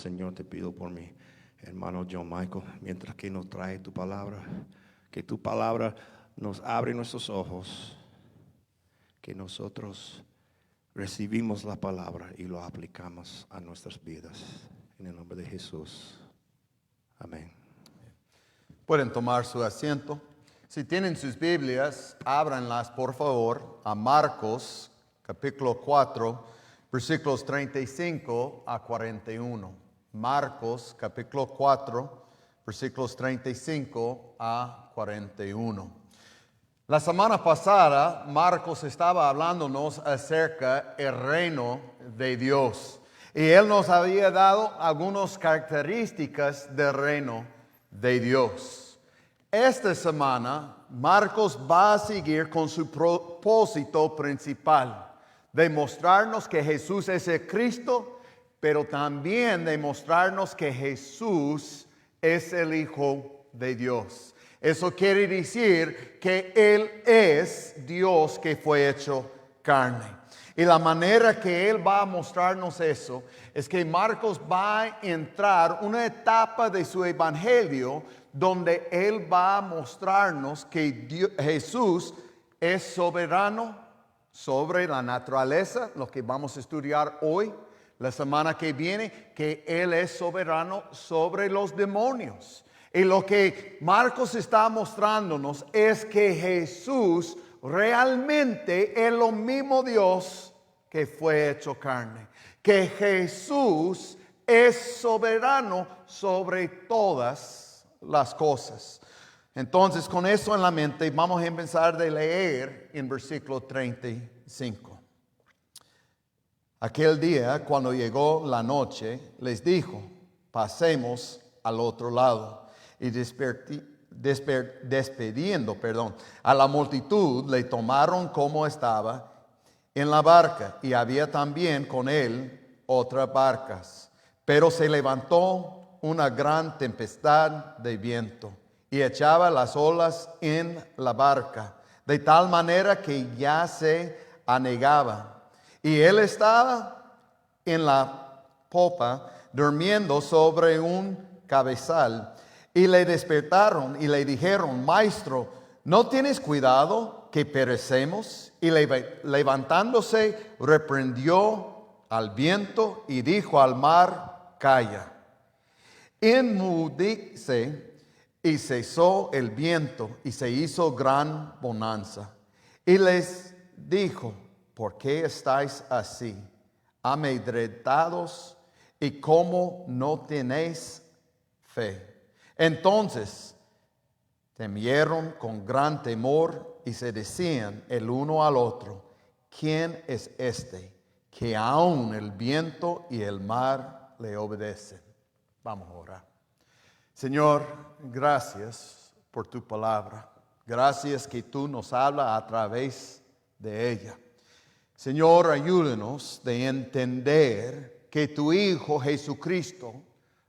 Señor, te pido por mi hermano John Michael, mientras que nos trae tu palabra, que tu palabra nos abre nuestros ojos, que nosotros recibimos la palabra y lo aplicamos a nuestras vidas. En el nombre de Jesús. Amén. Pueden tomar su asiento. Si tienen sus Biblias, ábranlas por favor a Marcos, capítulo 4, versículos 35 a 41. Marcos, capítulo 4, versículos 35 a 41. La semana pasada, Marcos estaba hablándonos acerca del reino de Dios. Y él nos había dado algunas características del reino de Dios. Esta semana, Marcos va a seguir con su propósito principal, demostrarnos que Jesús es el Cristo, pero también demostrarnos que Jesús es el Hijo de Dios. Eso quiere decir que Él es Dios que fue hecho carne. Y la manera que Él va a mostrarnos eso es que Marcos va a entrar una etapa de su evangelio donde Él va a mostrarnos que Jesús es soberano sobre la naturaleza, lo que vamos a estudiar hoy, la semana que viene, que Él es soberano sobre los demonios. Y lo que Marcos está mostrándonos es que Jesús realmente es lo mismo Dios que fue hecho carne. Que Jesús es soberano sobre todas las cosas. Entonces, con eso en la mente, vamos a empezar a leer en versículo 35. Aquel día, cuando llegó la noche, les dijo, pasemos al otro lado. Y despediendo a la multitud, le tomaron como estaba en la barca, y había también con él otras barcas. Pero se levantó una gran tempestad de viento, y echaba las olas en la barca, de tal manera que ya se anegaba. Y él estaba en la popa, durmiendo sobre un cabezal. Y le despertaron y le dijeron, Maestro, ¿no tienes cuidado que perecemos? Y levantándose, reprendió al viento y dijo al mar, calla. Enmudece, y cesó el viento y se hizo gran bonanza. Y les dijo, ¿por qué estáis así, amedrentados, y cómo no tenéis fe? Entonces temieron con gran temor y se decían el uno al otro, ¿quién es este que aun el viento y el mar le obedecen? Vamos a orar. Señor, gracias por tu palabra. Gracias que tú nos hablas a través de ella. Señor, ayúdanos de entender que tu Hijo Jesucristo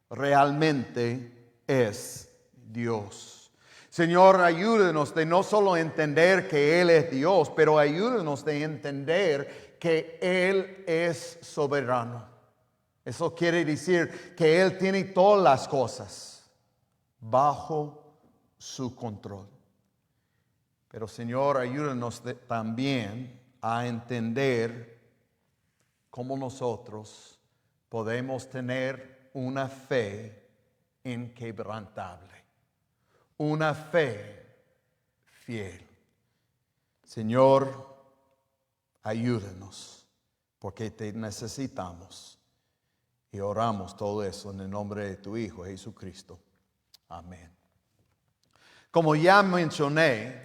realmente es Dios. Señor, ayúdenos de no solo entender que Él es Dios, pero ayúdenos de entender que Él es soberano. Eso quiere decir que Él tiene todas las cosas bajo su control. Pero Señor, ayúdenos también a entender cómo nosotros podemos tener una fe inquebrantable, una fe fiel. Señor, ayúdanos, porque te necesitamos. Y oramos todo eso en el nombre de tu Hijo Jesucristo. Amén. Como ya mencioné,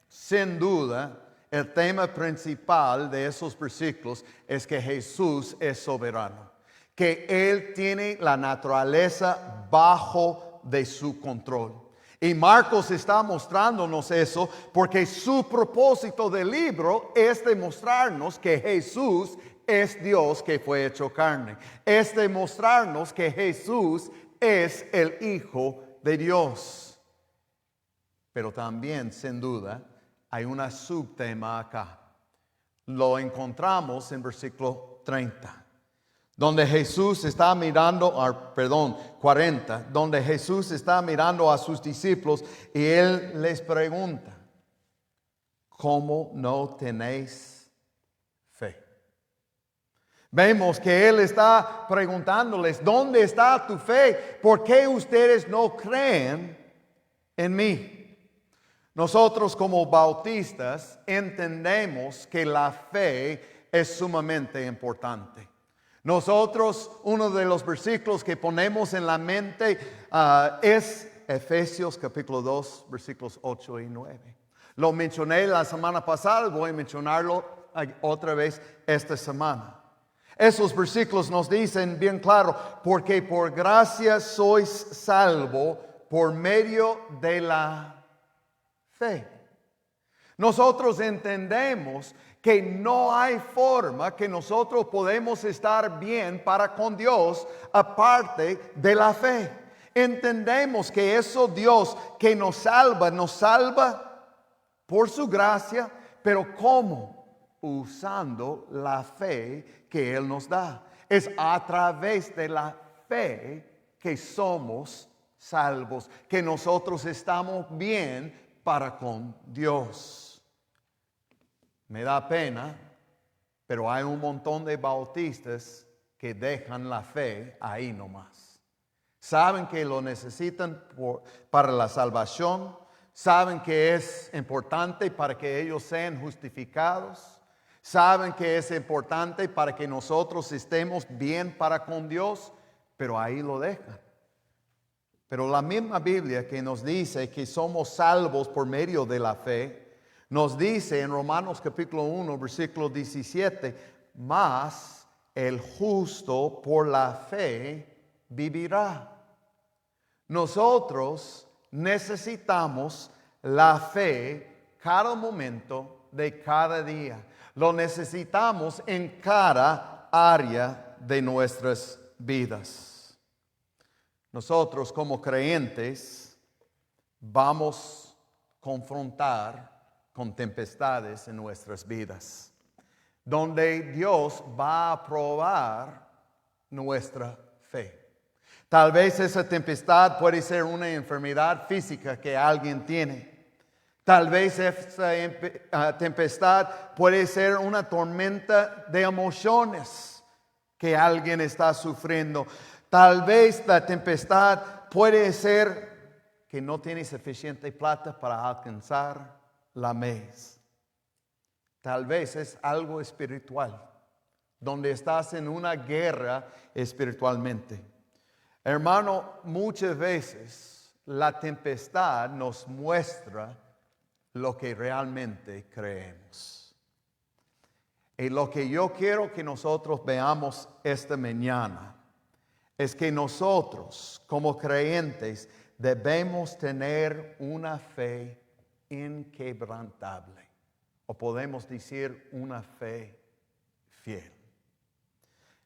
sin duda, el tema principal de esos versículos es que Jesús es soberano, que Él tiene la naturaleza bajo de su control. Y Marcos está mostrándonos eso porque su propósito del libro es demostrarnos que Jesús es Dios que fue hecho carne. Es demostrarnos que Jesús es el Hijo de Dios. Pero también, sin duda, hay un subtema acá. Lo encontramos en versículo 30. donde Jesús está mirando, 40, donde Jesús está mirando a sus discípulos y Él les pregunta, ¿cómo no tenéis fe? Vemos que Él está preguntándoles, ¿dónde está tu fe? ¿Por qué ustedes no creen en mí? Nosotros como bautistas entendemos que la fe es sumamente importante. Nosotros, uno de los versículos que ponemos en la mente es Efesios capítulo 2, versículos 8 y 9. Lo mencioné la semana pasada, voy a mencionarlo otra vez esta semana. Esos versículos nos dicen bien claro, porque por gracia sois salvo por medio de la fe. Nosotros entendemos que no hay forma que nosotros podemos estar bien para con Dios aparte de la fe. Entendemos que eso Dios que nos salva por su gracia, pero ¿cómo? Usando la fe que Él nos da. Es a través de la fe que somos salvos, que nosotros estamos bien para con Dios. Me da pena, pero hay un montón de bautistas que dejan la fe ahí nomás. Saben que lo necesitan para la salvación, saben que es importante para que ellos sean justificados, saben que es importante para que nosotros estemos bien para con Dios, pero ahí lo dejan. Pero la misma Biblia que nos dice que somos salvos por medio de la fe, nos dice en Romanos capítulo 1, versículo 17, mas el justo por la fe vivirá. Nosotros necesitamos la fe cada momento de cada día. Lo necesitamos en cada área de nuestras vidas. Nosotros como creyentes vamos a confrontar con tempestades en nuestras vidas, donde Dios va a probar nuestra fe. Tal vez esa tempestad puede ser una enfermedad física que alguien tiene. Tal vez esa tempestad puede ser una tormenta de emociones que alguien está sufriendo. Tal vez la tempestad puede ser que no tiene suficiente plata para alcanzar la mies. Tal vez es algo espiritual, donde estás en una guerra espiritualmente. Hermano, muchas veces la tempestad nos muestra lo que realmente creemos. Y lo que yo quiero que nosotros veamos esta mañana es que nosotros como creyentes debemos tener una fe inquebrantable, o podemos decir una fe fiel.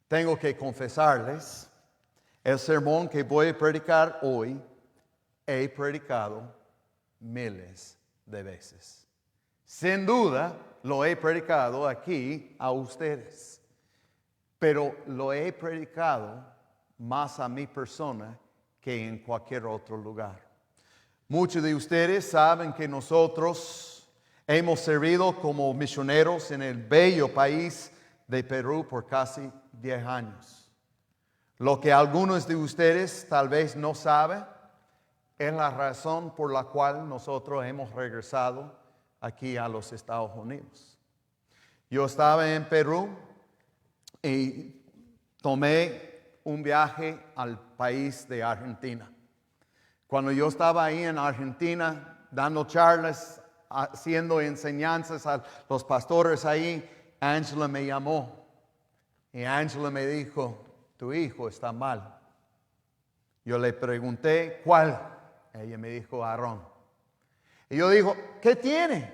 Tengo que confesarles, el sermón que voy a predicar hoy, he predicado miles de veces. Sin duda, lo he predicado aquí a ustedes, pero lo he predicado más a mi persona que en cualquier otro lugar. Muchos de ustedes saben que nosotros hemos servido como misioneros en el bello país de Perú por casi 10 años. Lo que algunos de ustedes tal vez no saben es la razón por la cual nosotros hemos regresado aquí a los Estados Unidos. Yo estaba en Perú y tomé un viaje al país de Argentina. Cuando yo estaba ahí en Argentina dando charlas, haciendo enseñanzas a los pastores ahí, Angela me llamó y Angela me dijo, tu hijo está mal. Yo le pregunté, ¿cuál? Ella me dijo, Aarón. Y yo digo, ¿qué tiene?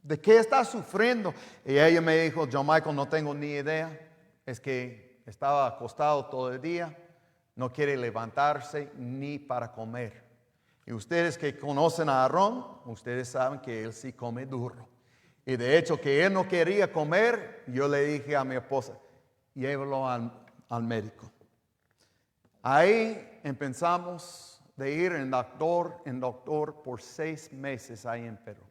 ¿De qué está sufriendo? Y ella me dijo, John Michael, no tengo ni idea. Es que estaba acostado todo el día, no quiere levantarse ni para comer. Y ustedes que conocen a Aarón, ustedes saben que él sí come duro. Y de hecho que él no quería comer, yo le dije a mi esposa, llévalo al médico. Ahí empezamos de ir en doctor por 6 meses ahí en Perú.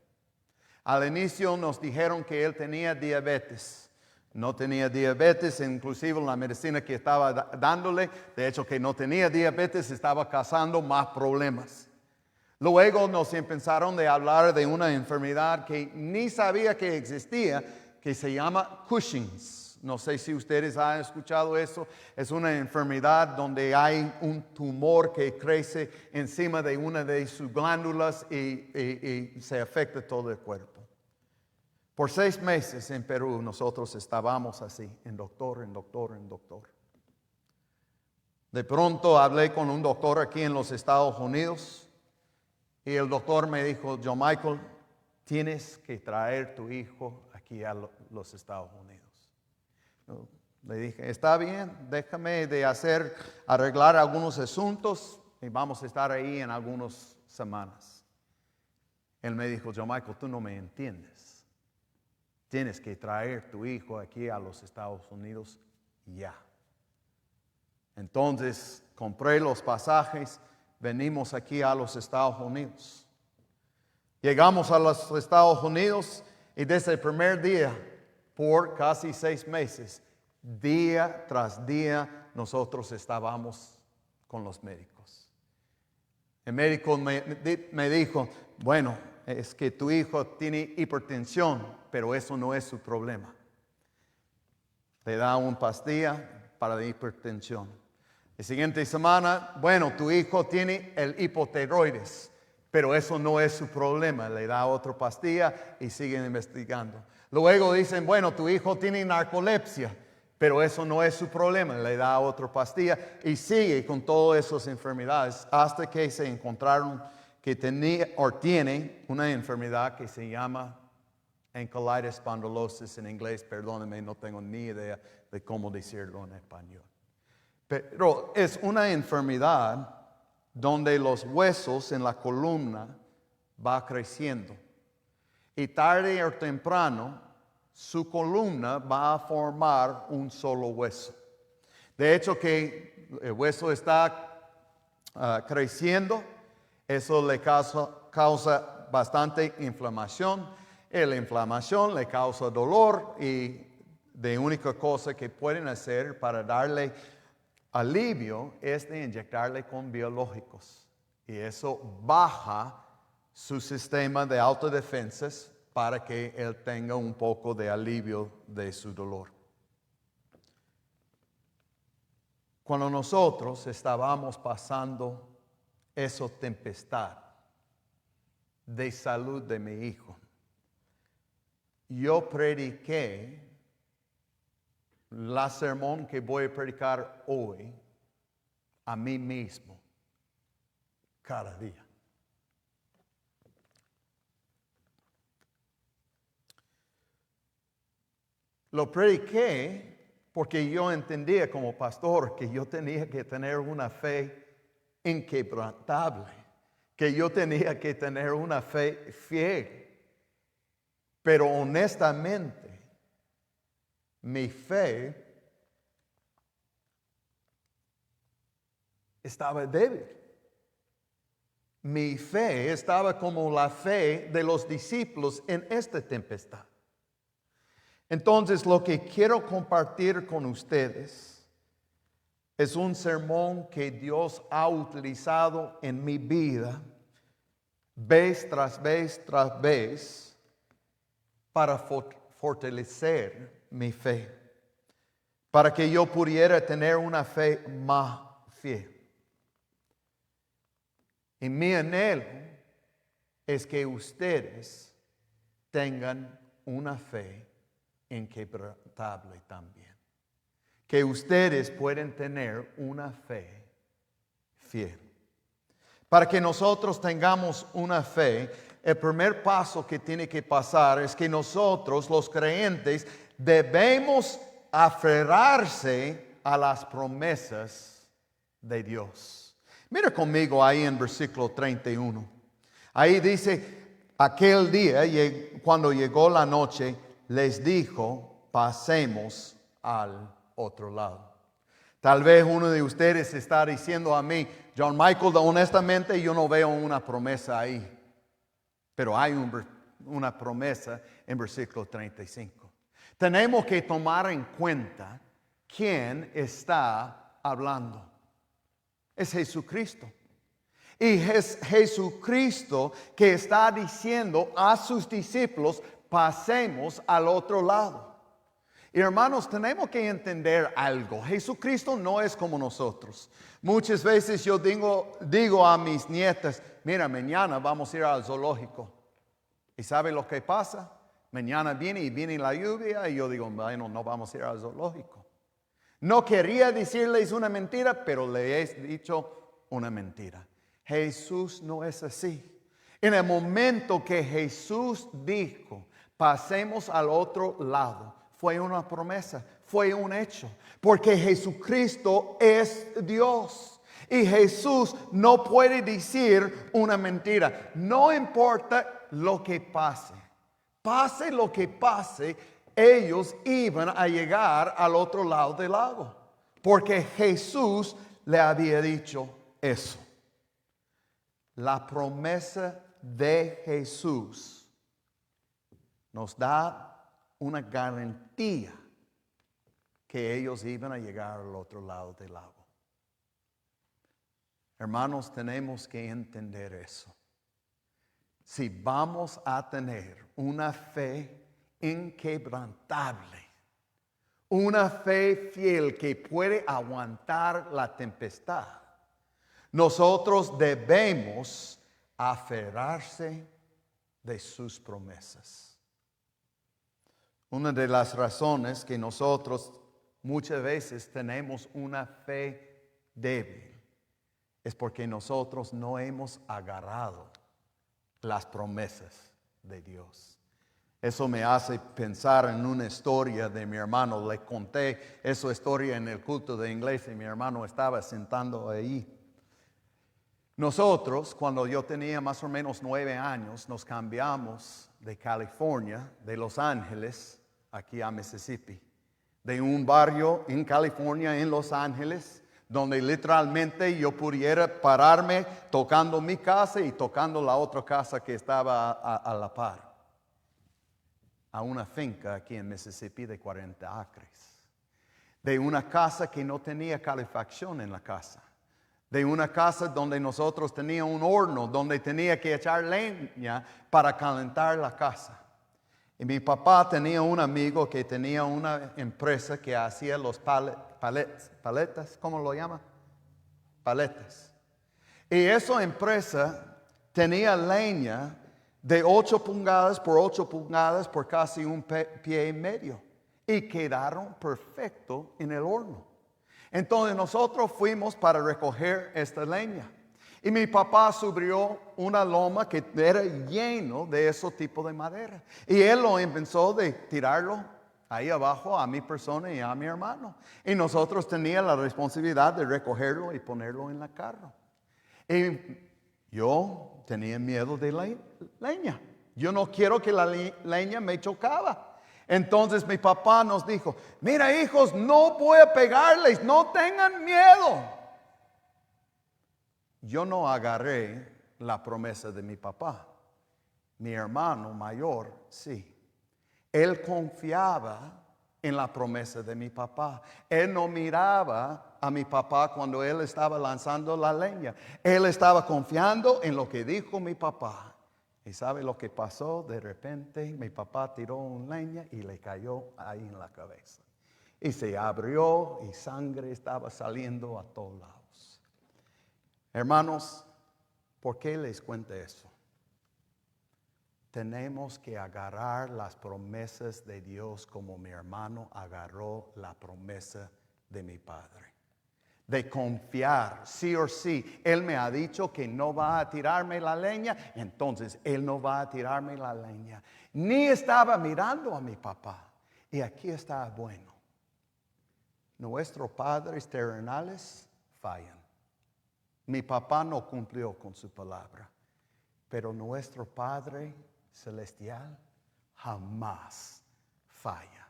Al inicio nos dijeron que él tenía diabetes. No tenía diabetes, inclusive la medicina que estaba dándole, de hecho que no tenía diabetes, estaba causando más problemas. Luego nos empezaron a hablar de una enfermedad que ni sabía que existía, que se llama Cushing's. No sé si ustedes han escuchado eso. Es una enfermedad donde hay un tumor que crece encima de una de sus glándulas y se afecta todo el cuerpo. Por 6 meses en Perú nosotros estábamos así, en doctor. De pronto hablé con un doctor aquí en los Estados Unidos y el doctor me dijo, John Michael, tienes que traer tu hijo aquí a los Estados Unidos. Le dije, está bien, déjame de arreglar algunos asuntos y vamos a estar ahí en algunas semanas. Él me dijo, John Michael, tú no me entiendes. Tienes que traer tu hijo aquí a los Estados Unidos ya. Entonces compré los pasajes, venimos aquí a los Estados Unidos. Llegamos a los Estados Unidos y desde el primer día, por casi 6 meses, día tras día, nosotros estábamos con los médicos. El médico me dijo, bueno, es que tu hijo tiene hipertensión, pero eso no es su problema. Le da una pastilla para la hipertensión. La siguiente semana, bueno, tu hijo tiene el hipotiroides, pero eso no es su problema. Le da otra pastilla y siguen investigando. Luego dicen, bueno, tu hijo tiene narcolepsia, pero eso no es su problema. Le da otra pastilla y sigue con todas esas enfermedades hasta que se encontraron que tiene una enfermedad que se llama ankylosing spondylosis en inglés. Perdónenme, no tengo ni idea de cómo decirlo en español. Pero es una enfermedad donde los huesos en la columna va creciendo. Y tarde o temprano, su columna va a formar un solo hueso. De hecho, que el hueso está creciendo, eso le causa bastante inflamación. Y la inflamación le causa dolor y la única cosa que pueden hacer para darle alivio es de inyectarle con biológicos. Y eso baja su sistema de autodefensas para que él tenga un poco de alivio de su dolor. Cuando nosotros estábamos pasando esa tempestad de salud de mi hijo, yo prediqué la sermón que voy a predicar hoy a mí mismo cada día. Lo prediqué porque yo entendía como pastor que yo tenía que tener una fe inquebrantable, que yo tenía que tener una fe fiel. Pero honestamente, mi fe estaba débil. Mi fe estaba como la fe de los discípulos en esta tempestad. Entonces, lo que quiero compartir con ustedes es un sermón que Dios ha utilizado en mi vida, vez tras vez tras vez, para fortalecer mi fe, para que yo pudiera tener una fe más fiel. Y mi anhelo es que ustedes tengan una fe inquebrantable también. Que ustedes pueden tener una fe fiel. Para que nosotros tengamos una fe, el primer paso que tiene que pasar es que nosotros, los creyentes, debemos aferrarse a las promesas de Dios. Mira conmigo ahí en versículo 31. Ahí dice, aquel día, cuando llegó la noche, les dijo, pasemos al otro lado. Tal vez uno de ustedes está diciendo a mí, John Michael, honestamente yo no veo una promesa ahí. Pero hay una promesa en versículo 35. Tenemos que tomar en cuenta quién está hablando. Es Jesucristo. Y es Jesucristo que está diciendo a sus discípulos, pasemos al otro lado. Y hermanos, tenemos que entender algo. Jesucristo no es como nosotros. Muchas veces yo digo a mis nietas, mira, mañana vamos a ir al zoológico. ¿Y sabe lo que pasa? Mañana viene la lluvia y yo digo, bueno, no vamos a ir al zoológico. No quería decirles una mentira, pero le he dicho una mentira. Jesús no es así. En el momento que Jesús dijo, pasemos al otro lado, fue una promesa, fue un hecho. Porque Jesucristo es Dios. Y Jesús no puede decir una mentira. No importa lo que pase. Pase lo que pase, ellos iban a llegar al otro lado del lago. Porque Jesús le había dicho eso. La promesa de Jesús nos da una garantía que ellos iban a llegar al otro lado del lago. Hermanos, tenemos que entender eso. Si vamos a tener una fe inquebrantable, una fe fiel que puede aguantar la tempestad, nosotros debemos aferrarse de sus promesas. Una de las razones que nosotros muchas veces tenemos una fe débil es porque nosotros no hemos agarrado las promesas de Dios. Eso me hace pensar en una historia de mi hermano. Le conté esa historia en el culto de iglesia y mi hermano estaba sentando ahí. Nosotros, cuando yo tenía más o menos 9 años, nos cambiamos de California, de Los Ángeles, aquí a Mississippi. De un barrio en California, en Los Ángeles, donde literalmente yo pudiera pararme tocando mi casa y tocando la otra casa que estaba a la par. A una finca aquí en Mississippi de 40 acres. De una casa que no tenía calefacción en la casa. De una casa donde nosotros teníamos un horno, donde tenía que echar leña para calentar la casa. Y mi papá tenía un amigo que tenía una empresa que hacía los paletas, ¿cómo lo llama? Paletas. Y esa empresa tenía leña de 8 pulgadas por 8 pulgadas por casi un pie y medio. Y quedaron perfectos en el horno. Entonces nosotros fuimos para recoger esta leña. Y mi papá subió una loma que era lleno de ese tipo de madera. Y él lo empezó de tirarlo ahí abajo a mi persona y a mi hermano. Y nosotros teníamos la responsabilidad de recogerlo y ponerlo en la carro. Y yo tenía miedo de la leña. Yo no quiero que la leña me chocaba. Entonces mi papá nos dijo, mira hijos, no voy a pegarles, no tengan miedo. Yo no agarré la promesa de mi papá. Mi hermano mayor, sí. Él confiaba en la promesa de mi papá. Él no miraba a mi papá cuando él estaba lanzando la leña. Él estaba confiando en lo que dijo mi papá. ¿Y sabe lo que pasó? De repente mi papá tiró una leña y le cayó ahí en la cabeza. Y se abrió y sangre estaba saliendo a todos lados. Hermanos, ¿por qué les cuento eso? Tenemos que agarrar las promesas de Dios como mi hermano agarró la promesa de mi padre. De confiar, sí o sí. Él me ha dicho que no va a tirarme la leña, entonces Él no va a tirarme la leña. Ni estaba mirando a mi papá. Y aquí está bueno. Nuestros padres terrenales fallan. Mi papá no cumplió con su palabra. Pero nuestro Padre Celestial jamás falla.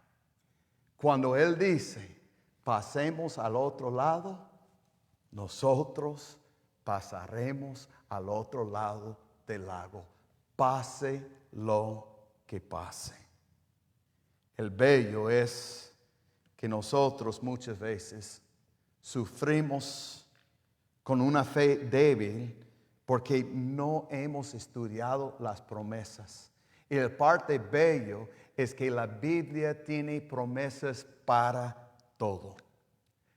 Cuando Él dice, pasemos al otro lado, nosotros pasaremos al otro lado del lago, pase lo que pase. El bello es que nosotros muchas veces sufrimos con una fe débil porque no hemos estudiado las promesas. Y el parte bello es que la Biblia tiene promesas para todo.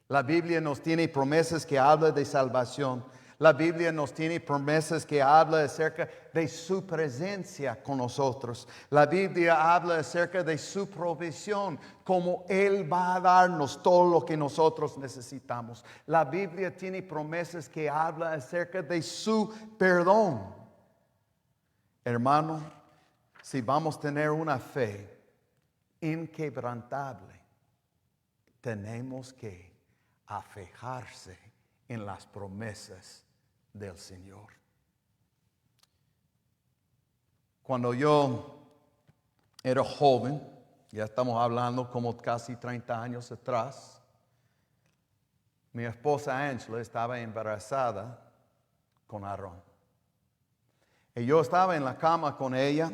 La Biblia nos tiene promesas que hablan de salvación. La Biblia nos tiene promesas que hablan acerca de su presencia con nosotros. La Biblia habla acerca de su provisión, como Él va a darnos todo lo que nosotros necesitamos. La Biblia tiene promesas que hablan acerca de su perdón. Hermano, si vamos a tener una fe inquebrantable, tenemos que aferrarse en las promesas del Señor. Cuando yo era joven, ya estamos hablando como casi 30 años atrás, mi esposa Angela estaba embarazada con Aarón. Y yo estaba en la cama con ella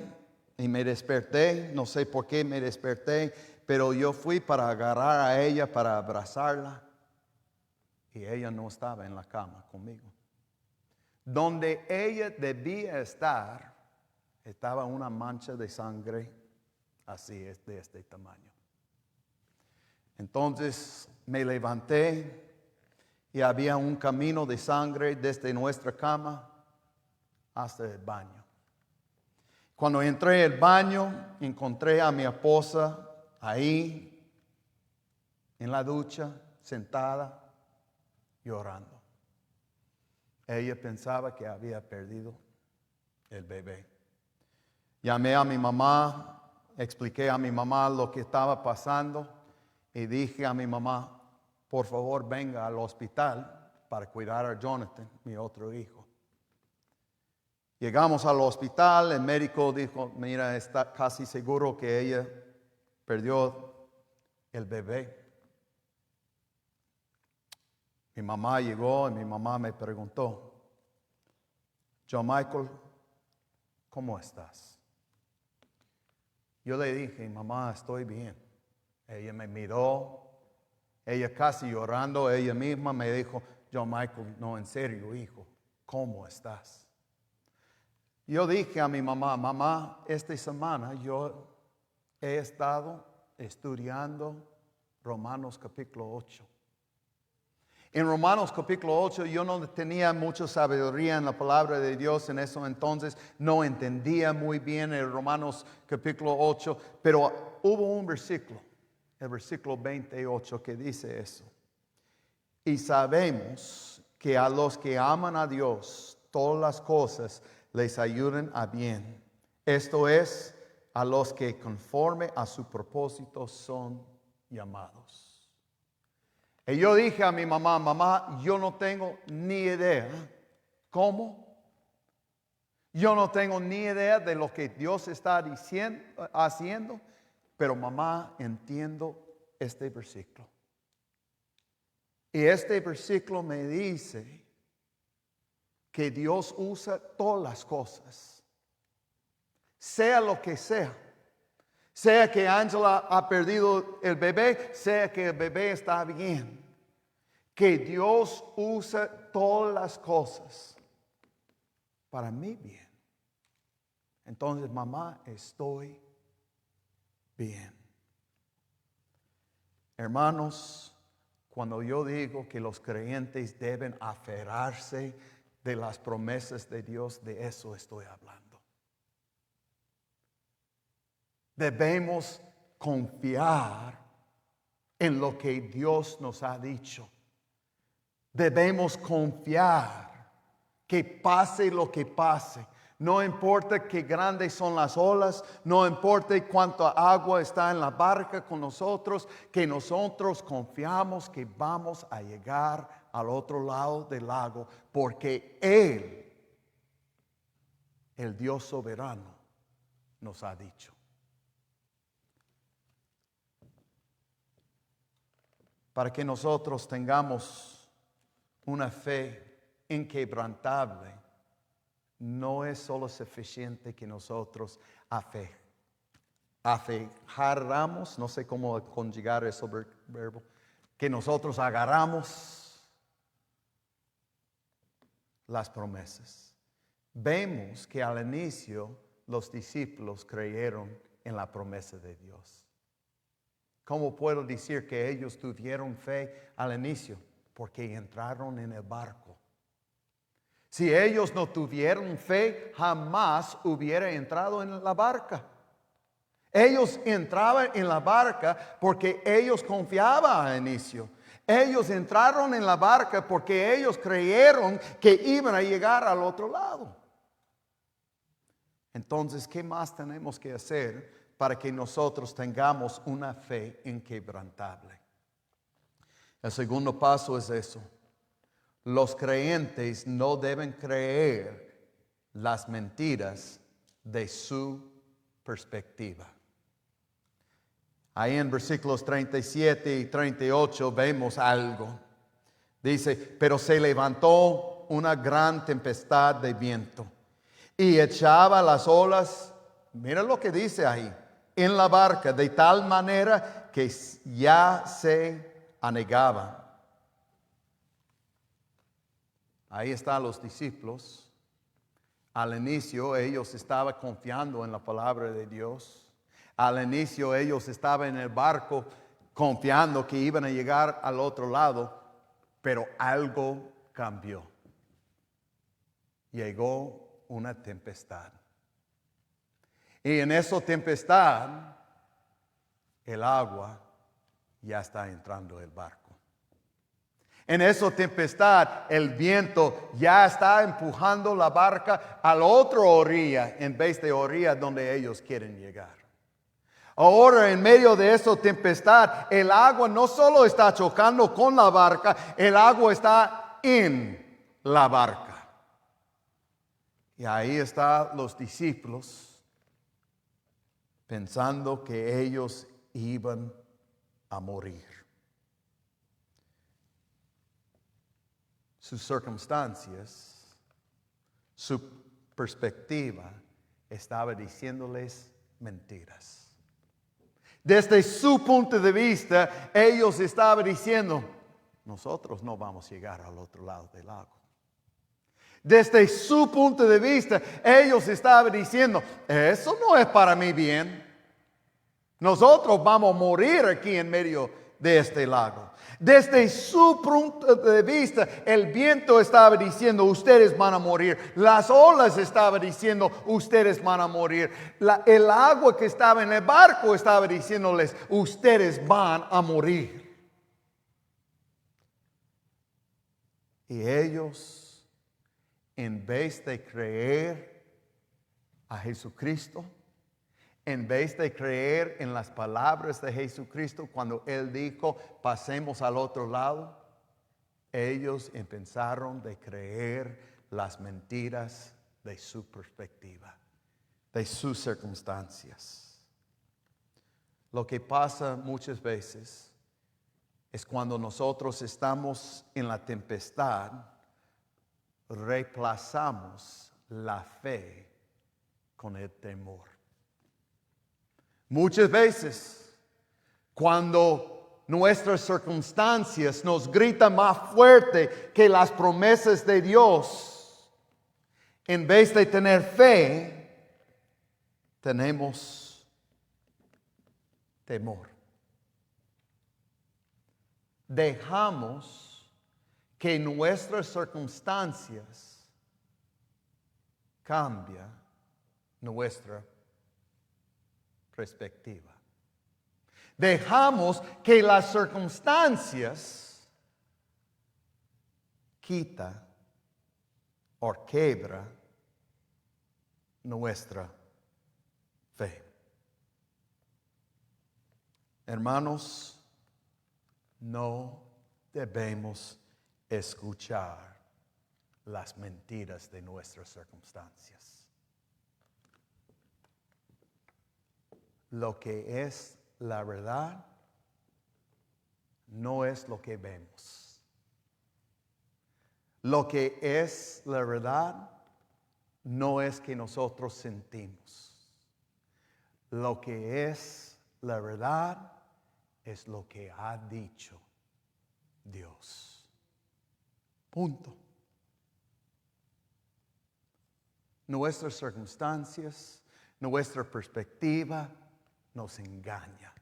y me desperté, no sé por qué me desperté, pero yo fui para agarrar a ella, para abrazarla, y ella no estaba en la cama conmigo. Donde ella debía estar, estaba una mancha de sangre así, de este tamaño. Entonces me levanté y había un camino de sangre desde nuestra cama hasta el baño. Cuando entré al baño, encontré a mi esposa ahí, en la ducha, sentada, llorando. Ella pensaba que había perdido el bebé. Llamé a mi mamá, expliqué a mi mamá lo que estaba pasando y dije a mi mamá, por favor venga al hospital para cuidar a Jonathan, mi otro hijo. Llegamos al hospital, el médico dijo, mira, está casi seguro que ella perdió el bebé. Mi mamá llegó y mi mamá me preguntó, John Michael, ¿cómo estás? Yo le dije, mamá, estoy bien. Ella me miró, ella casi llorando, ella misma me dijo, John Michael, no, en serio, hijo, ¿cómo estás? Yo dije a mi mamá, mamá, esta semana yo he estado estudiando Romanos capítulo 8. En Romanos capítulo 8 yo no tenía mucha sabiduría en la palabra de Dios en eso entonces, no entendía muy bien el Romanos capítulo 8, pero hubo un versículo, el versículo 28 que dice eso. Y sabemos que a los que aman a Dios, todas las cosas les ayudan a bien. Esto es, a los que conforme a su propósito son llamados. Y yo dije a mi mamá, mamá, yo no tengo ni idea cómo. Yo no tengo ni idea de lo que Dios está haciendo, pero mamá, entiendo este versículo. Y este versículo me dice que Dios usa todas las cosas, sea lo que sea. Sea que Angela ha perdido el bebé, sea que el bebé está bien. Que Dios usa todas las cosas para mi bien. Entonces, mamá, estoy bien. Hermanos, cuando yo digo que los creyentes deben aferrarse de las promesas de Dios, de eso estoy hablando. Debemos confiar en lo que Dios nos ha dicho. Debemos confiar que pase lo que pase. No importa qué grandes son las olas, no importa cuánta agua está en la barca con nosotros, que nosotros confiamos que vamos a llegar al otro lado del lago, porque Él, el Dios soberano, nos ha dicho. para que nosotros tengamos una fe inquebrantable, no es solo suficiente que nosotros aferramos, no sé cómo conjugar ese verbo, que nosotros agarramos las promesas. Vemos que al inicio los discípulos creyeron en la promesa de Dios. ¿Cómo puedo decir que ellos tuvieron fe al inicio? Porque entraron en el barco. Si ellos no tuvieran fe, jamás hubiera entrado en la barca. Ellos entraban en la barca porque ellos confiaban al inicio. Ellos entraron en la barca porque ellos creyeron que iban a llegar al otro lado. Entonces, ¿qué más tenemos que hacer para que nosotros tengamos una fe inquebrantable? El segundo paso es eso. Los creyentes no deben creer las mentiras de su perspectiva. Ahí en versículos 37 y 38 vemos algo. Dice, pero se levantó una gran tempestad de viento y echaba las olas, mira lo que dice ahí, en la barca, de tal manera que ya se anegaba. Ahí están los discípulos. Al inicio ellos estaban confiando en la palabra de Dios. Al inicio ellos estaban en el barco confiando que iban a llegar al otro lado, pero algo cambió. Llegó una tempestad. Y en esa tempestad, el agua ya está entrando el barco. En esa tempestad, el viento ya está empujando la barca a la otra orilla en vez de orilla donde ellos quieren llegar. Ahora, en medio de esa tempestad, el agua no solo está chocando con la barca, el agua está en la barca. Y ahí están los discípulos pensando que ellos iban a morir. Sus circunstancias, su perspectiva estaba diciéndoles mentiras. Desde su punto de vista, ellos estaban diciendo, nosotros no vamos a llegar al otro lado del lago. Desde su punto de vista, ellos estaban diciendo, eso no es para mi bien. Nosotros vamos a morir aquí en medio de este lago. Desde su punto de vista, el viento estaba diciendo, ustedes van a morir. Las olas estaban diciendo, ustedes van a morir. El agua que estaba en el barco estaba diciéndoles, ustedes van a morir. Y ellos, en vez de creer a Jesucristo, en vez de creer en las palabras de Jesucristo cuando Él dijo, pasemos al otro lado, ellos empezaron a creer las mentiras de su perspectiva, de sus circunstancias. Lo que pasa muchas veces es cuando nosotros estamos en la tempestad, reemplazamos la fe con el temor. Muchas veces, cuando nuestras circunstancias nos gritan más fuerte que las promesas de Dios, en vez de tener fe, tenemos temor. Dejamos que nuestras circunstancias cambien nuestra perspectiva. Dejamos que las circunstancias quita o quebra nuestra fe. Hermanos, no debemos escuchar las mentiras de nuestras circunstancias. Lo que es la verdad, no es lo que vemos. Lo que es la verdad no es que nosotros sentimos. Lo que es la verdad es lo que ha dicho Dios. Punto. Nuestras circunstancias, nuestra perspectiva nos engaña.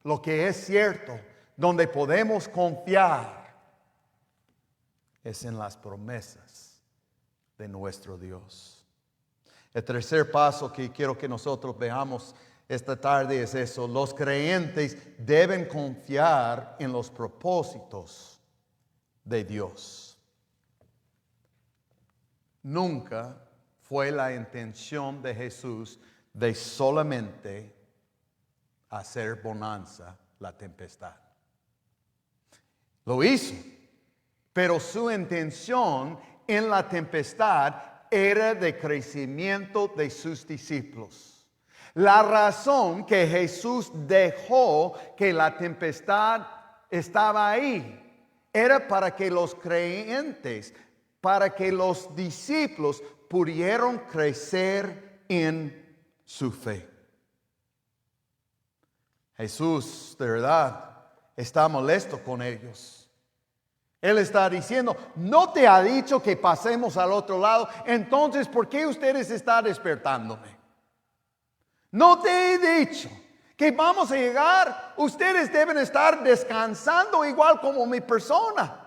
Lo que es cierto, donde podemos confiar, es en las promesas de nuestro Dios. El tercer paso que quiero que nosotros veamos esta tarde es eso. Los creyentes deben confiar en los propósitos de Dios. Nunca fue la intención de Jesús de solamente hacer bonanza la tempestad. Lo hizo, pero su intención en la tempestad era de crecimiento de sus discípulos. La razón que Jesús dejó que la tempestad estaba ahí era para que los creyentes, para que los discípulos pudieran crecer en su fe. Jesús, de verdad, está molesto con ellos. Él está diciendo, ¿no te ha dicho que pasemos al otro lado? Entonces, ¿por qué ustedes están despertándome? ¿No te he dicho que vamos a llegar? Ustedes deben estar descansando igual como mi persona.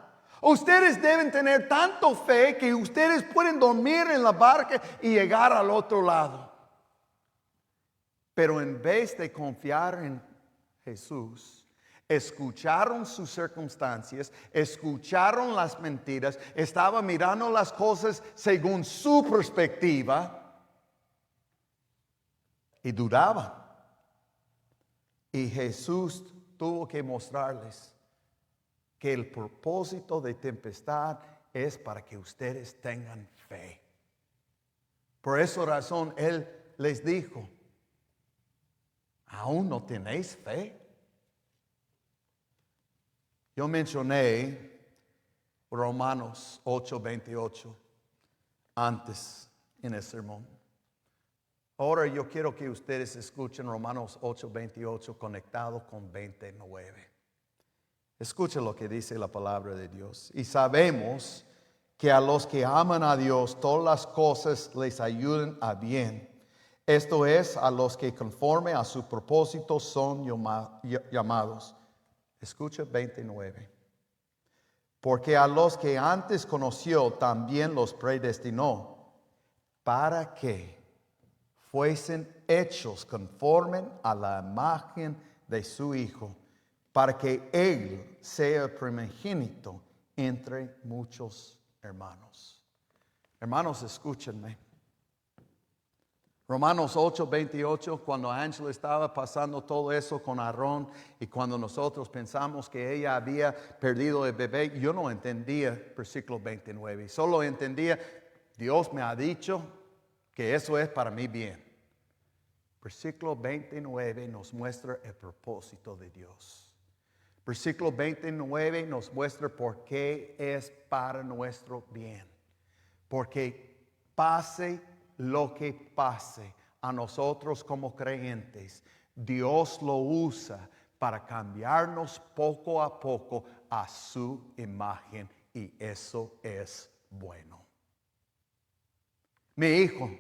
Ustedes deben tener tanto fe que ustedes pueden dormir en la barca y llegar al otro lado. Pero en vez de confiar en Jesús, escucharon sus circunstancias, escucharon las mentiras, estaban mirando las cosas según su perspectiva y dudaban. Y Jesús tuvo que mostrarles que el propósito de tempestad es para que ustedes tengan fe. Por esa razón Él les dijo, ¿aún no tenéis fe? Yo mencioné Romanos 8:28 antes en el sermón. Ahora yo quiero que ustedes escuchen Romanos 8:28 conectado con 29. Escuchen lo que dice la palabra de Dios. Y sabemos que a los que aman a Dios, todas las cosas les ayudan a bien. Esto es, a los que conforme a su propósito son llamados. Escucha 29. Porque a los que antes conoció, también los predestinó, para que fuesen hechos conforme a la imagen de su Hijo, para que Él sea primogénito entre muchos hermanos. Hermanos, escúchenme. Romanos 8:28, cuando Ángela estaba pasando todo eso con Aarón y cuando nosotros pensamos que ella había perdido el bebé, yo no entendía versículo 29. Solo entendía, Dios me ha dicho que eso es para mi bien. Versículo 29 nos muestra el propósito de Dios. Versículo 29 nos muestra por qué es para nuestro bien. Porque pase lo que pase a nosotros como creyentes, Dios lo usa para cambiarnos poco a poco a su imagen, y eso es bueno. Mi hijo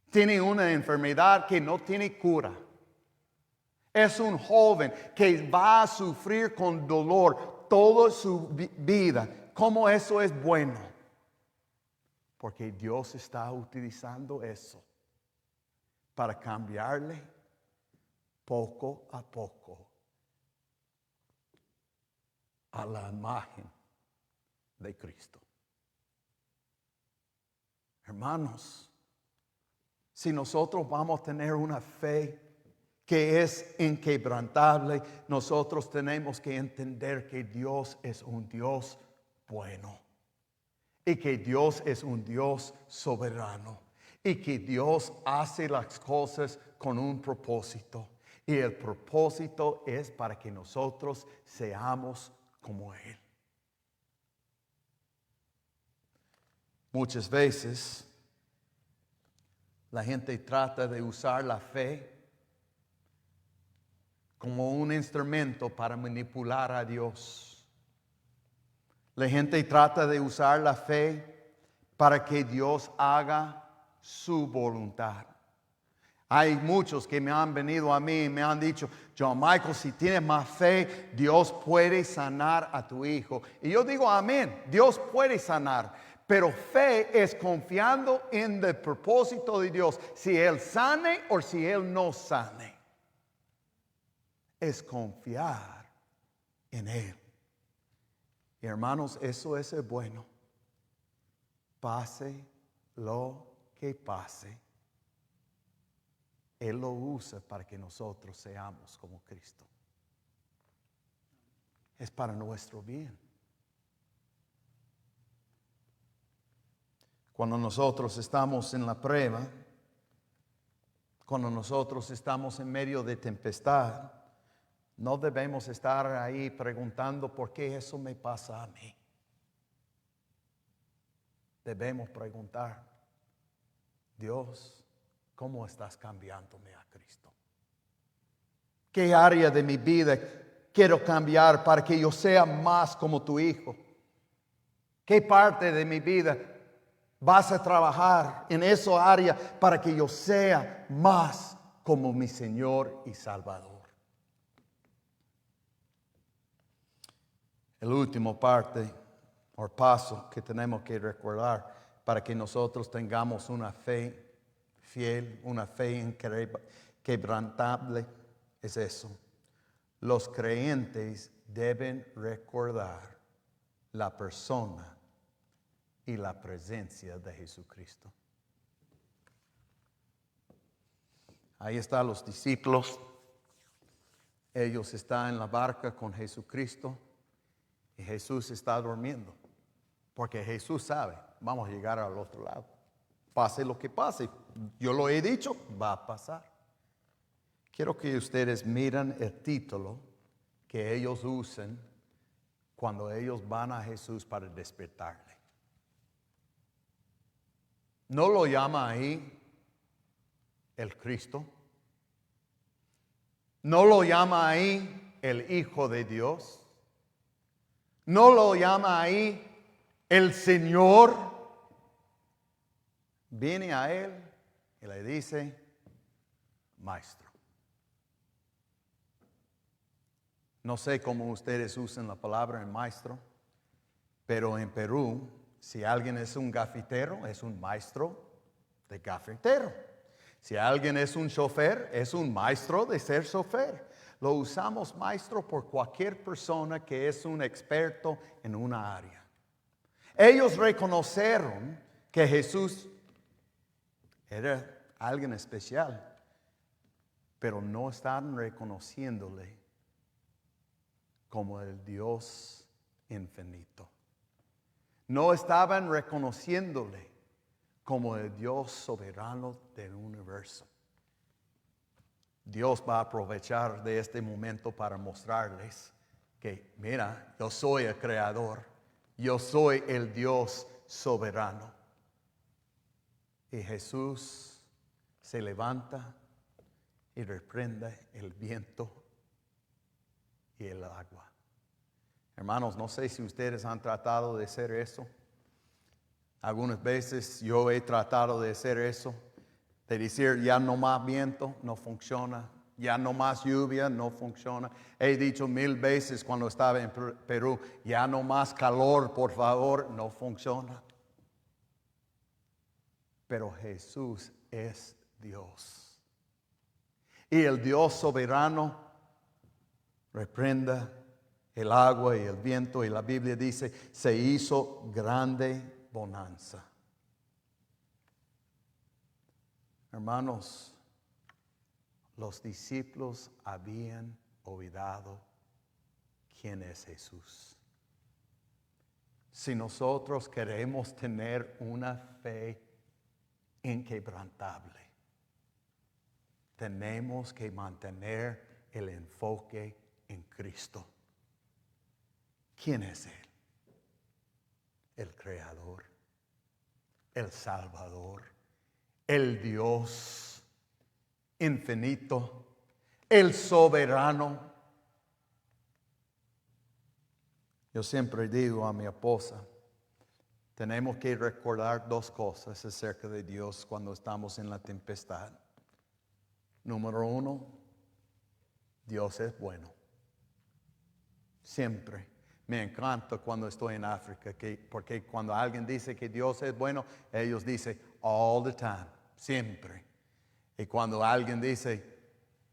tiene una enfermedad que no tiene cura. Es un joven que va a sufrir con dolor toda su vida. ¿Cómo eso es bueno? Porque Dios está utilizando eso para cambiarle poco a poco a la imagen de Cristo. Hermanos, si nosotros vamos a tener una fe que es inquebrantable, nosotros tenemos que entender que Dios es un Dios bueno. Y que Dios es un Dios soberano. Y que Dios hace las cosas con un propósito. Y el propósito es para que nosotros seamos como Él. Muchas veces la gente trata de usar la fe como un instrumento para manipular a Dios. La gente trata de usar la fe para que Dios haga su voluntad. Hay muchos que me han venido a mí y me han dicho, John Michael, si tienes más fe, Dios puede sanar a tu hijo. Y yo digo, amén, Dios puede sanar. Pero fe es confiando en el propósito de Dios. Si Él sane o si Él no sane. Es confiar en Él. Y hermanos, eso es el bueno. Pase lo que pase. Él lo usa para que nosotros seamos como Cristo. Es para nuestro bien. Cuando nosotros estamos en la prueba, cuando nosotros estamos en medio de tempestad, no debemos estar ahí preguntando por qué eso me pasa a mí. Debemos preguntar, Dios, ¿cómo estás cambiándome a Cristo? ¿Qué área de mi vida quiero cambiar para que yo sea más como tu Hijo? ¿Qué parte de mi vida vas a trabajar en esa área para que yo sea más como mi Señor y Salvador? El último parte o paso que tenemos que recordar para que nosotros tengamos una fe fiel, una fe inquebrantable, es eso. Los creyentes deben recordar la persona y la presencia de Jesucristo. Ahí están los discípulos. Ellos están en la barca con Jesucristo y Jesús está durmiendo. Porque Jesús sabe, vamos a llegar al otro lado. Pase lo que pase, yo lo he dicho, va a pasar. Quiero que ustedes miren el título que ellos usan cuando ellos van a Jesús para despertarle. No lo llama ahí el Cristo. No lo llama ahí el Hijo de Dios. No lo llama ahí el Señor. Viene a Él y le dice, Maestro. No sé cómo ustedes usan la palabra maestro, pero en Perú, si alguien es un gafitero, es un maestro de gafitero. Si alguien es un chofer, es un maestro de ser chofer. Lo usamos maestro por cualquier persona que es un experto en una área. Ellos reconocieron que Jesús era alguien especial, pero no están reconociéndole como el Dios infinito. No estaban reconociéndole como el Dios soberano del universo. Dios va a aprovechar de este momento para mostrarles que, mira, yo soy el creador, yo soy el Dios soberano. Y Jesús se levanta y reprende el viento y el agua. Hermanos, no sé si ustedes han tratado de hacer eso. Algunas veces yo he tratado de hacer eso, de decir ya no más viento, no funciona, ya no más lluvia, no funciona. He dicho 1000 veces cuando estaba en Perú, ya no más calor, por favor, no funciona. Pero Jesús es Dios. Y el Dios soberano reprenda el agua y el viento, y la Biblia dice, se hizo grande bonanza. Hermanos, los discípulos habían olvidado quién es Jesús. Si nosotros queremos tener una fe inquebrantable, tenemos que mantener el enfoque en Cristo. ¿Quién es Él? El Creador, el Salvador, el Dios infinito, el soberano. Yo siempre digo a mi esposa, tenemos que recordar dos cosas acerca de Dios cuando estamos en la tempestad. Número uno, Dios es bueno. Siempre. Me encanta cuando estoy en África, porque cuando alguien dice que Dios es bueno, ellos dicen all the time, siempre. Y cuando alguien dice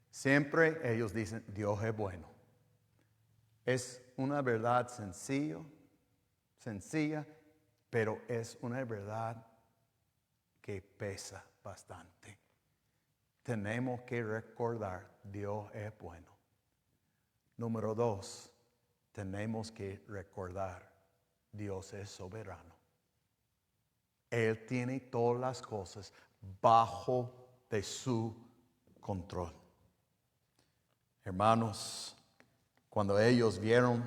siempre, ellos dicen Dios es bueno. Es una verdad sencilla, pero es una verdad que pesa bastante. Tenemos que recordar, Dios es bueno. Número dos, tenemos que recordar, Dios es soberano. Él tiene todas las cosas bajo de su control. Hermanos, cuando ellos vieron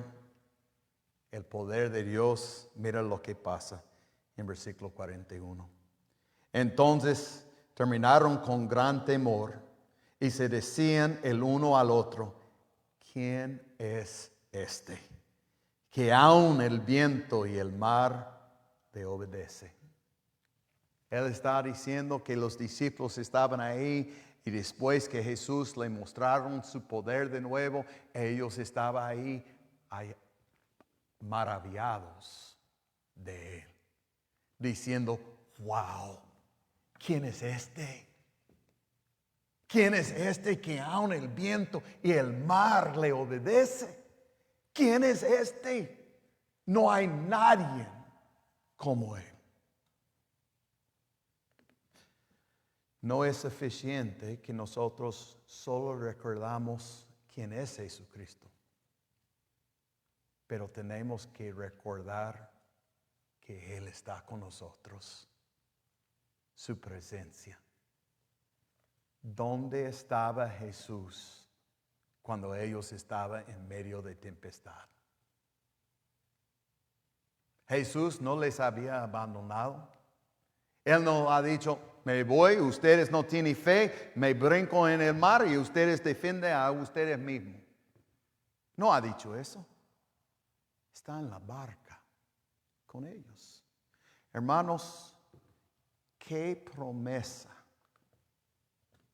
el poder de Dios, mira lo que pasa en versículo 41. Entonces terminaron con gran temor y se decían el uno al otro, ¿quién es este? Que aun el viento y el mar le obedecen. Él está diciendo que los discípulos estaban ahí y después que Jesús le mostraron su poder de nuevo, ellos estaban ahí maravillados de Él, diciendo, wow, ¿quién es este? ¿Quién es este que aun el viento y el mar le obedece? ¿Quién es este? No hay nadie como Él. No es suficiente que nosotros solo recordamos quién es Jesucristo, pero tenemos que recordar que Él está con nosotros, su presencia. ¿Dónde estaba Jesús cuando ellos estaban en medio de tempestad? Jesús no les había abandonado. Él no ha dicho, me voy, ustedes no tienen fe, me brinco en el mar y ustedes defienden a ustedes mismos. No ha dicho eso. Está en la barca con ellos. Hermanos, qué promesa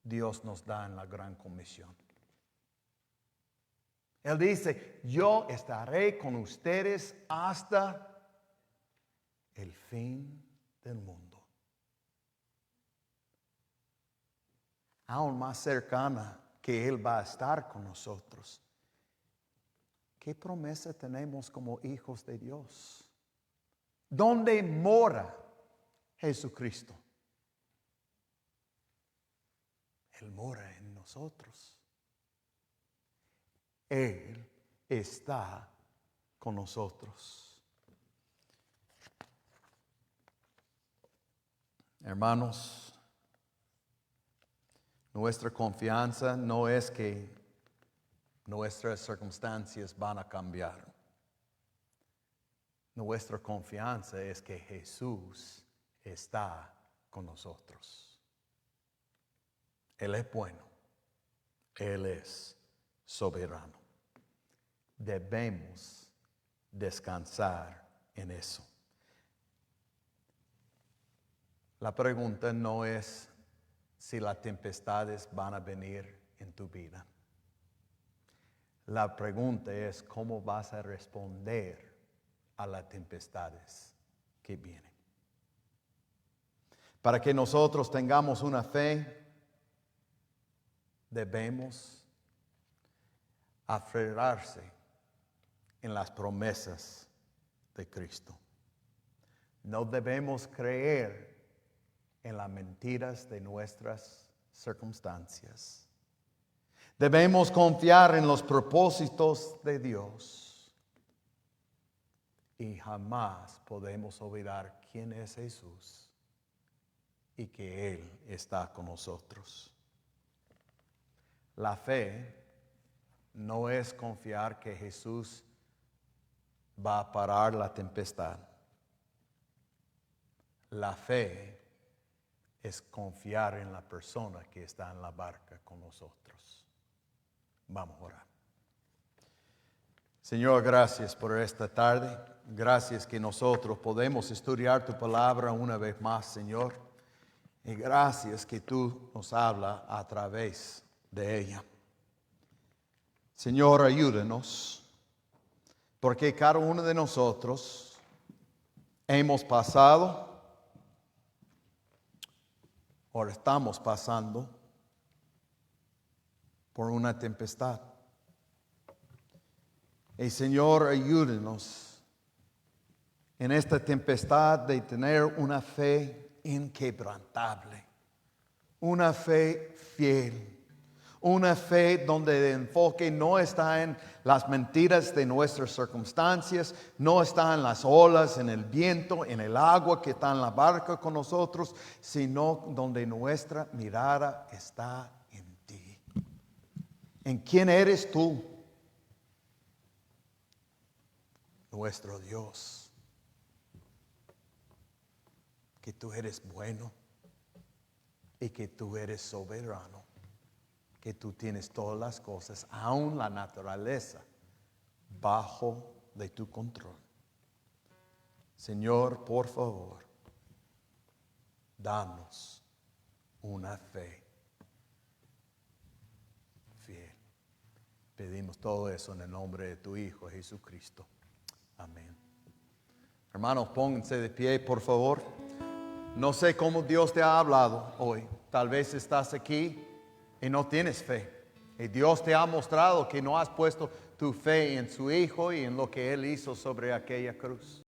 Dios nos da en la gran comisión. Él dice, yo estaré con ustedes hasta el fin del mundo. Aún más cercana que Él va a estar con nosotros. ¿Qué promesa tenemos como hijos de Dios? ¿Dónde mora Jesucristo? Él mora en nosotros. Él está con nosotros. Hermanos, nuestra confianza no es que nuestras circunstancias van a cambiar. Nuestra confianza es que Jesús está con nosotros. Él es bueno. Él es soberano. Debemos descansar en eso. La pregunta no es si las tempestades van a venir en tu vida. La pregunta es cómo vas a responder a las tempestades que vienen. Para que nosotros tengamos una fe, debemos aferrarse en las promesas de Cristo. No debemos creer en las mentiras de nuestras circunstancias. Debemos confiar en los propósitos de Dios. Y jamás podemos olvidar quién es Jesús y que Él está con nosotros. La fe no es confiar que Jesús va a parar la tempestad. La fe es confiar en la persona que está en la barca con nosotros. Vamos a orar. Señor, gracias por esta tarde. Gracias que nosotros podemos estudiar tu palabra una vez más, Señor. Y gracias que tú nos hablas a través de ella. Señor, ayúdanos, porque cada uno de nosotros hemos pasado o estamos pasando por una tempestad. Y Señor, ayúdenos en esta tempestad de tener una fe inquebrantable, una fe fiel. Una fe donde el enfoque no está en las mentiras de nuestras circunstancias, no está en las olas, en el viento, en el agua que está en la barca con nosotros, sino donde nuestra mirada está en ti. ¿En quién eres tú? Nuestro Dios. Que tú eres bueno y que tú eres soberano. Que tú tienes todas las cosas, aún la naturaleza, bajo de tu control. Señor, por favor, danos una fe fiel. Pedimos todo eso en el nombre de tu Hijo Jesucristo. Amén. Hermanos, pónganse de pie, por favor. No sé cómo Dios te ha hablado hoy. Tal vez estás aquí y no tienes fe. Y Dios te ha mostrado que no has puesto tu fe en su Hijo y en lo que Él hizo sobre aquella cruz.